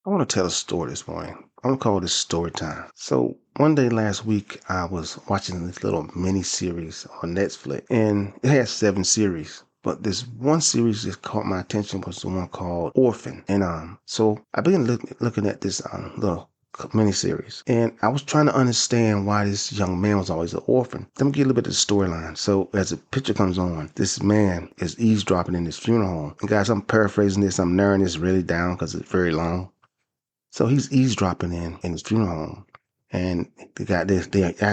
I want to tell a story this morning. I'm going to call this story time. So one day last week, I was watching this little mini series on Netflix, and it has 7 series. But this one series that caught my attention was the one called Orphan. And so I began looking at this little miniseries, and I was trying to understand why this young man was always an orphan. Let me get a little bit of the storyline. So as the picture comes on, this man is eavesdropping in his funeral home. And guys, I'm paraphrasing this. I'm narrowing this really down because it's very long. So he's eavesdropping in his funeral home. And the guy,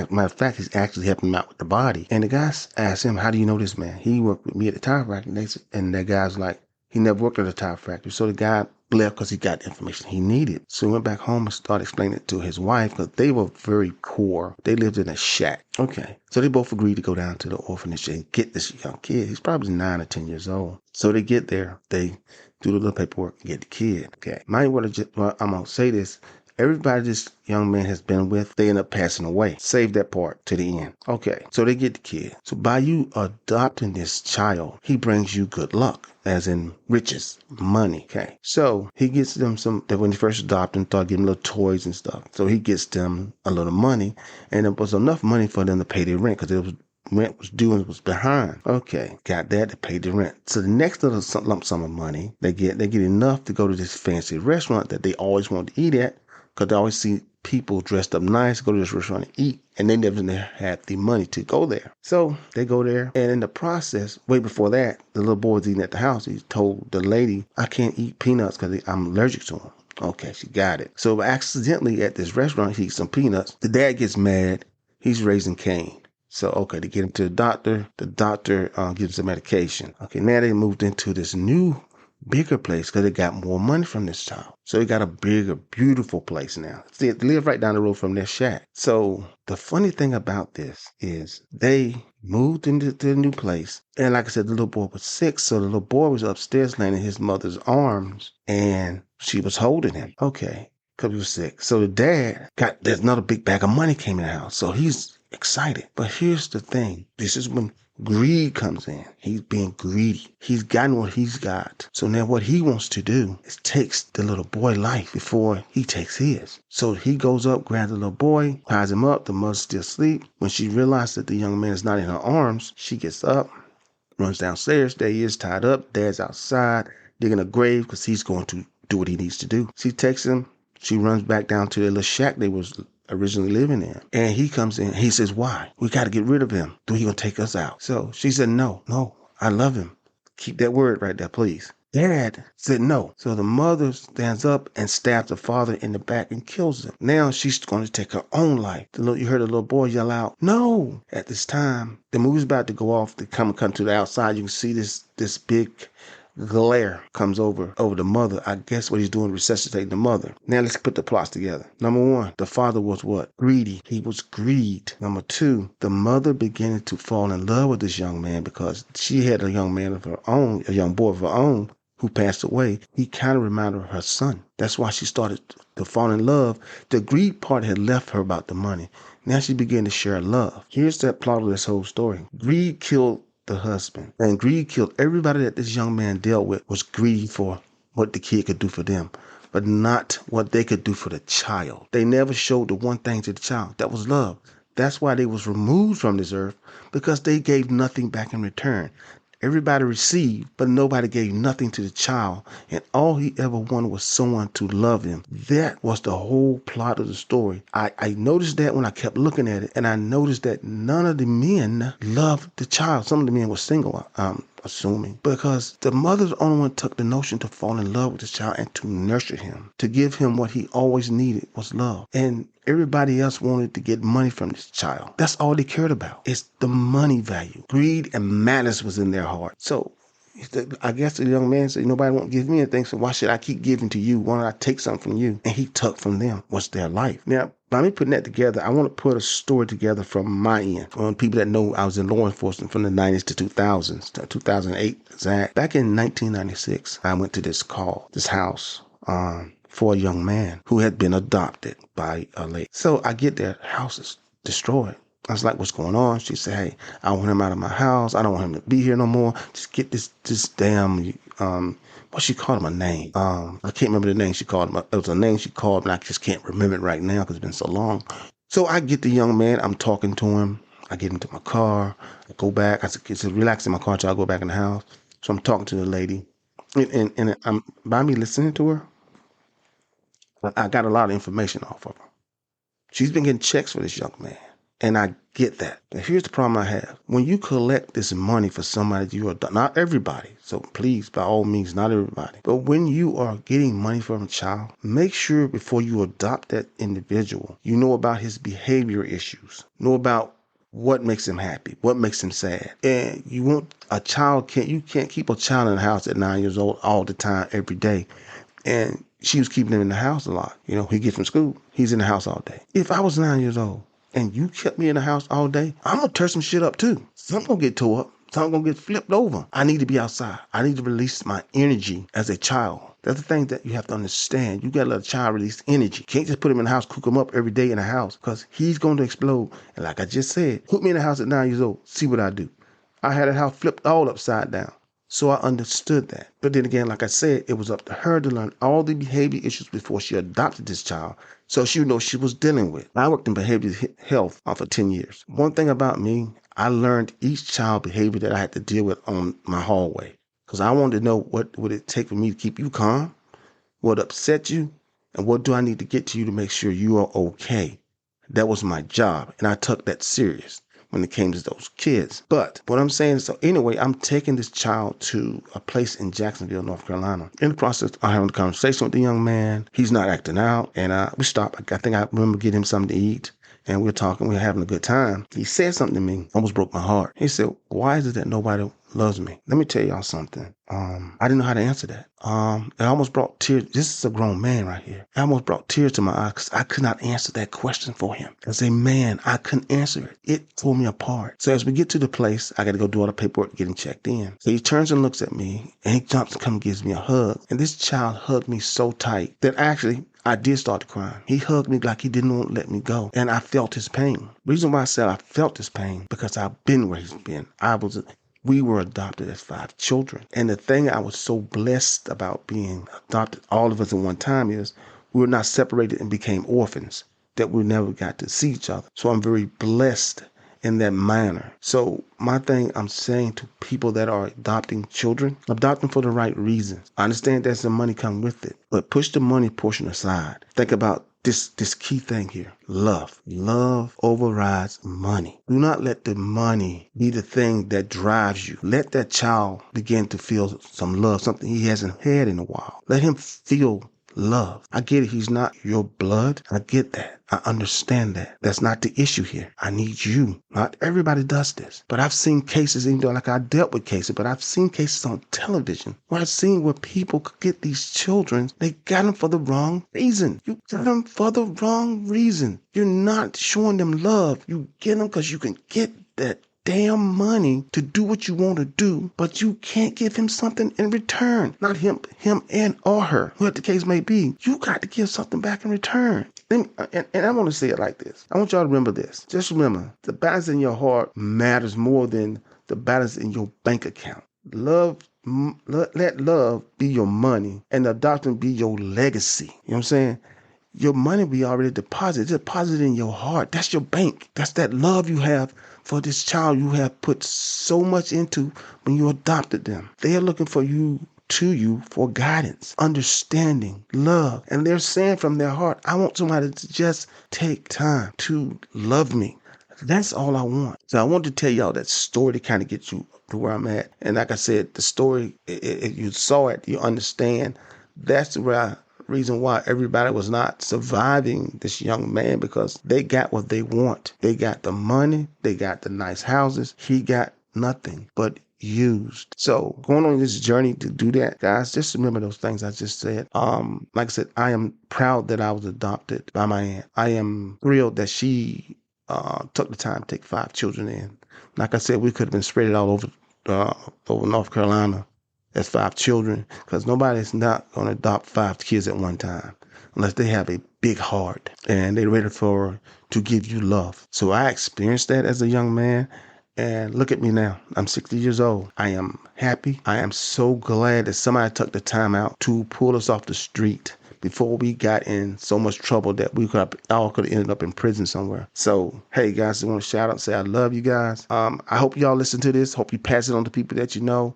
matter of fact, he's actually helping him out with the body. And the guy asked him, "How do you know this man?" "He worked with me at the tire factory." And that guy's like, he never worked at a tire factory. So the guy left because he got the information he needed. So he went back home and started explaining it to his wife because they were very poor. They lived in a shack. Okay. So they both agreed to go down to the orphanage and get this young kid. He's probably 9 or 10 years old. So they get there. They do the little paperwork and get the kid. Okay. I'm going to say this. Everybody this young man has been with, they end up passing away. Save that part to the end. Okay, so they get the kid. So by you adopting this child, he brings you good luck, as in riches, money. Okay, so he gets them when he first adopted them, started giving little toys and stuff. So he gets them a little money, and it was enough money for them to pay their rent because rent was due and was behind. Okay, got that to pay the rent. So the next little lump sum of money they get enough to go to this fancy restaurant that they always want to eat at. Because they always see people dressed up nice, go to this restaurant and eat, and they never had the money to go there. So they go there, and in the process, way before that, the little boy was eating at the house. He told the lady, "I can't eat peanuts because I'm allergic to them." Okay, she got it. So accidentally at this restaurant, he eats some peanuts. The dad gets mad. He's raising Cain. So, okay, they get him to the doctor. The doctor gives him medication. Okay, now they moved into this new bigger place because they got more money from this child. So they got a bigger, beautiful place now. See, they live right down the road from their shack. So the funny thing about this is they moved into the new place. And like I said, the little boy was 6. So the little boy was upstairs laying in his mother's arms and she was holding him. Okay, because he was sick. So the dad there's another big bag of money came in the house. So he's excited. But here's the thing. This is when greed comes in. He's being greedy. He's gotten what he's got. So now what he wants to do is takes the little boy life before he takes his. So he goes up, grabs the little boy, ties him up. The mother's still asleep. When she realizes that the young man is not in her arms, she gets up, runs downstairs. There he is, tied up. Dad's outside, digging a grave because he's going to do what he needs to do. She takes him. She runs back down to the little shack they was originally living in. And he comes in. He says, "Why? We got to get rid of him. He gonna take us out." So she said, No, I love him. Keep that word right there, please." Dad said no. So the mother stands up and stabs the father in the back and kills him. Now she's going to take her own life. You heard the little boy yell out, "No!" At this time, the movie's about to go off. They come to the outside. You can see this big glare comes over the mother. I guess what he's doing, resuscitating the mother. Now let's put the plots together. Number 1, the father was what? Greedy. He was greed. Number 2, the mother beginning to fall in love with this young man because she had a young man of her own, a young boy of her own who passed away. He kind of reminded her of her son. That's why she started to fall in love. The greed part had left her about the money. Now she began to share love. Here's the plot of this whole story. Greed killed the husband, and greed killed everybody that this young man dealt with. Was greedy for what the kid could do for them, but not what they could do for the child. They never showed the one thing to the child. That was love. That's why they was removed from this earth, because they gave nothing back in return. Everybody received, but nobody gave nothing to the child, and all he ever wanted was someone to love him. That was the whole plot of the story. I noticed that when I kept looking at it, and I noticed that none of the men loved the child. Some of the men were single, assuming, because the mother's the only one took the notion to fall in love with the child and to nurture him, to give him what he always needed was love. And everybody else wanted to get money from this child. That's all they cared about. It's the money value. Greed and malice was in their heart. So I guess the young man said, "Nobody won't give me anything, so why should I keep giving to you? Why don't I take something from you?" And he took from them what's their life. Now, by me putting that together, I want to put a story together from my end. On people that know I was in law enforcement from the 90s to 2000s, to 2008. Back in 1996, I went to this house for a young man who had been adopted by a lady. So I get there, house is destroyed. I was like, "What's going on?" She said, "Hey, I want him out of my house. I don't want him to be here no more. Just get this damn what she called him a name. I can't remember the name she called him. It was a name she called him, and I just can't remember it right now because it's been so long. So I get the young man. I'm talking to him. I get into my car. I go back. I said, relax in my car till I go back in the house. So I'm talking to the lady. And I'm, by me listening to her, I got a lot of information off of her. She's been getting checks for this young man. And I get that. But here's the problem I have. When you collect this money for somebody, you are not everybody. So please, by all means, not everybody. But when you are getting money from a child, make sure before you adopt that individual, you know about his behavior issues. Know about what makes him happy, what makes him sad. And you want a child, you can't keep a child in the house at 9 years old all the time, every day. And she was keeping him in the house a lot. You know, he gets from school, he's in the house all day. If I was 9 years old and you kept me in the house all day, I'm going to tear some shit up too. Something going to get tore up. Something going to get flipped over. I need to be outside. I need to release my energy as a child. That's the thing that you have to understand. You got to let a child release energy. You can't just put him in the house, cook him up every day in the house because he's going to explode. And like I just said, put me in the house at 9 years old. See what I do. I had a house flipped all upside down. So I understood that. But then again, like I said, it was up to her to learn all the behavior issues before she adopted this child. So she would know she was dealing with. I worked in behavioral health for 10 years. One thing about me, I learned each child behavior that I had to deal with on my hallway. Because I wanted to know what would it take for me to keep you calm, what upset you, and what do I need to get to you to make sure you are okay. That was my job, and I took that serious when it came to those kids. But what I'm saying is, so anyway, I'm taking this child to a place in Jacksonville, North Carolina. In the process, I'm having a conversation with the young man. He's not acting out. And we stopped. I think I remember getting him something to eat. And we're talking, we're having a good time. He said something to me, almost broke my heart. He said, why is it that nobody loves me? Let me tell y'all something. I didn't know how to answer that. It almost brought tears. This is a grown man right here. It almost brought tears to my eyes because I could not answer that question for him. As a man, I couldn't answer it. It tore me apart. So as we get to the place, I got to go do all the paperwork getting checked in. So he turns and looks at me and he jumps and comes and gives me a hug. And this child hugged me so tight that actually I did start crying. He hugged me like he didn't want to let me go. And I felt his pain. Reason why I said I felt his pain, because I've been where he's been. We were adopted as 5 children. And the thing I was so blessed about being adopted, all of us at one time, is we were not separated and became orphans, that we never got to see each other. So I'm very blessed in that manner. So my thing I'm saying to people that are adopting children, adopt them for the right reasons. I understand that some money come with it, but push the money portion aside. Think about this key thing here. Love. Love overrides money. Do not let the money be the thing that drives you. Let that child begin to feel some love, something he hasn't had in a while. Let him feel love. I get it. He's not your blood. I get that. I understand that. That's not the issue here. I need you. Not everybody does this. But I've seen cases, even though like I dealt with cases, but I've seen cases on television where I've seen where people could get these children. They got them for the wrong reason. You got them for the wrong reason. You're not showing them love. You get them because you can get that damn money to do what you want to do, but you can't give him something in return. Not him and or her, whoever the case may be. You got to give something back in return. And I want to say it like this. I want y'all to remember this. Just remember, the balance in your heart matters more than the balance in your bank account. Let love be your money and adoption be your legacy. You know what I'm saying? Your money be already deposited in your heart. That's your bank. That's that love you have for this child you have put so much into when you adopted them. They are looking for you for guidance, understanding, love. And they're saying from their heart, I want somebody to just take time to love me. That's all I want. So I want to tell y'all that story to kind of get you to where I'm at. And like I said, the story, if you saw it, you understand. That's the reason why everybody was not surviving this young man, because they got what they want. They got the money. They got the nice houses. He got nothing but used. So going on this journey to do that, guys, just remember those things I just said. Like I said, I am proud that I was adopted by my aunt. I am thrilled that she took the time to take 5 children in. Like I said, we could have been spread it all over North Carolina as 5 children, because nobody's not going to adopt 5 kids at one time unless they have a big heart and they're ready to give you love. So I experienced that as a young man, And look at me now. I'm 60 years old. I am happy. I am so glad that somebody took the time out to pull us off the street before we got in so much trouble that we all could have ended up in prison somewhere. So, hey guys, I want to shout out and say I love you guys. I hope y'all listen to this. Hope you pass it on to people that you know.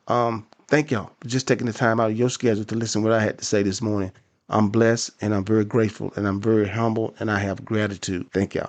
Thank y'all for just taking the time out of your schedule to listen to what I had to say this morning. I'm blessed and I'm very grateful and I'm very humble and I have gratitude. Thank y'all.